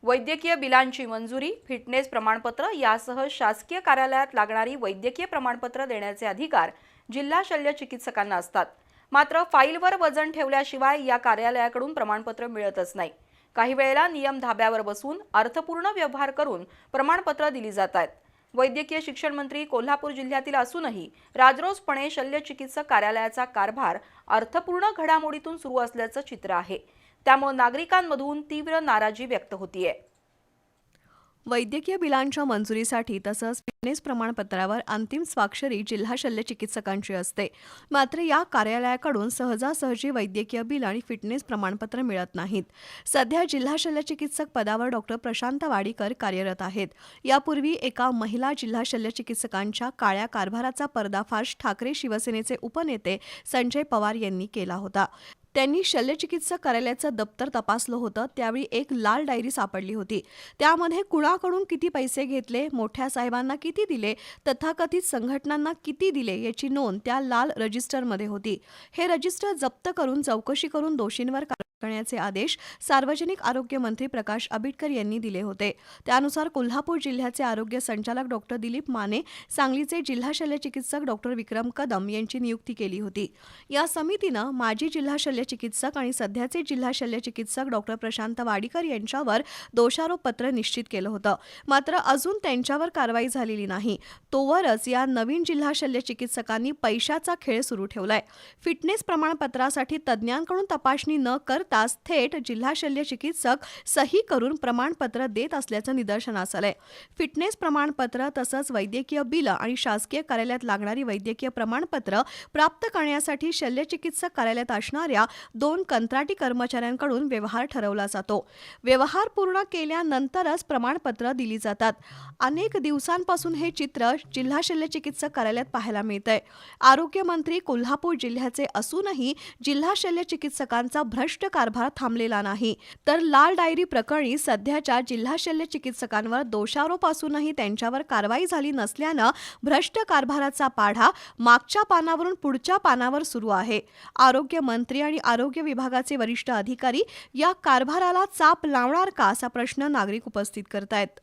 वैद्यकीय बिलांची मंजुरी, फिटनेस प्रमाणपत्र यासह शासकीय कार्यालयात लागणारी वैद्यकीय प्रमाणपत्र देण्याचे अधिकार जिल्हा शल्य चिकित्सकांना असतात। मात्र फाईलवर वजन ठेवल्याशिवाय या कार्यालयाकडून प्रमाणपत्र मिळतच नाही। काही वेळेला नियम धाब्यावर बसून अर्थपूर्ण व्यवहार करून प्रमाणपत्र दिली जातात। वैद्यकीय शिक्षण मंत्री कोल्हापूर जिल्ह्यातील असूनही राजरोसपणे शल्य चिकित्सक कार्यालयाचा कारभार अर्थपूर्ण घडामोडीतून सुरू असल्याचं चित्र आहे। त्यामुळे नागरिकांमधून तीव्र नाराजी व्यक्त होतीये। वैद्यकीय बिलांच्या मंजुरीसाठी तसंच फिटनेस प्रमाणपत्रावर अंतिम स्वाक्षरी जिल्हा शल्य चिकित्सकांची असते। मात्र या कार्यालयाकडून सहजासहजी वैद्यकीय बिल आणि फिटनेस प्रमाणपत्र मिळत नाहीत। सध्या जिल्हा शल्य चिकित्सक पदावर डॉक्टर प्रशांत वाडीकर कार्यरत आहेत। यापूर्वी एका महिला जिल्हा शल्य चिकित्सकांच्या काळ्या कारभाराचा पर्दाफाश ठाकरे शिवसेनेचे उपनेते संजय पवार यांनी केला होता। त्यांनी शल्यचिकित्सक कार्यालयाचं दप्तर तपासलं होतं। त्यावेळी एक लाल डायरी सापडली होती। त्यामध्ये कुणाकडून किती पैसे घेतले, मोठ्या साहेबांना किती दिले, तथाकथित संघटनांना किती दिले याची नोंद त्या लाल रजिस्टरमध्ये होती। हे रजिस्टर जप्त करून चौकशी करून दोषींवर कारवाई करण्याचे आदेश सार्वजनिक आरोग्य मंत्री प्रकाश आंबेडकर यांनी दिले होते। त्यानुसार कोल्हापूर जिल्ह्याचे आरोग्य संचालक डॉक्टर दिलीप माने, सांगलीचे जिल्हा शल्य चिकित्सक डॉक्टर विक्रम कदम यांची नियुक्ती केली होती। या समितीनं माजी जिल्हा शल्य चिकित्सक आणि सध्याचे जिल्हा शल्य चिकित्सक डॉक्टर प्रशांत वाडीकर यांच्यावर दोषारोप पत्र निश्चित केलं होतं। मात्र अजून त्यांच्यावर कारवाई झालेली नाही। तोवरच या नवीन जिल्हा शल्य चिकित्सकांनी पैशाचा खेळ सुरू ठेवलाय। फिटनेस प्रमाणपत्रासाठी तज्ज्ञांकडून तपासणी न करताच थेट जिल्हा शल्य चिकित्सक सही करून प्रमाणपत्र देत असल्याचं निदर्शनास आलंय। फिटनेस प्रमाणपत्र तसंच वैद्यकीय बिल आणि शासकीय कार्यालयात लागणारी वैद्यकीय प्रमाणपत्र प्राप्त करण्यासाठी शल्य चिकित्सक कार्यालयात असणाऱ्या 2 कंत्राटी कर्मचाऱ्यांकडून व्यवहार ठरवला जातो। व्यवहार पूर्ण केल्यानंतरच प्रमाणपत्र दिली जातात। अनेक दिवसांपासून हे चित्र जिल्हा शल्य चिकित्सक कार्यालयात पाहायला मिळतंय। आरोग्य मंत्री कोल्हापूर जिल्ह्याचे असूनही जिल्हा शल्य चिकित्सकांचा भ्रष्ट कारभार थांबलेला नाही। तर लाल डायरी प्रकरणी सध्याच्या जिल्हा शल्य चिकित्सकांवर दोषारोप असूनही त्यांच्यावर कारवाई झाली नसल्यानं भ्रष्ट कारभाराचा पाढा मागच्या पानावरून पुढच्या पानावर सुरू आहे। आरोग्य मंत्री आणि आरोग्य विभागाचे वरिष्ठ अधिकारी या कारभाराला चाप लावणार का असा प्रश्न नागरिक उपस्थित करतायत।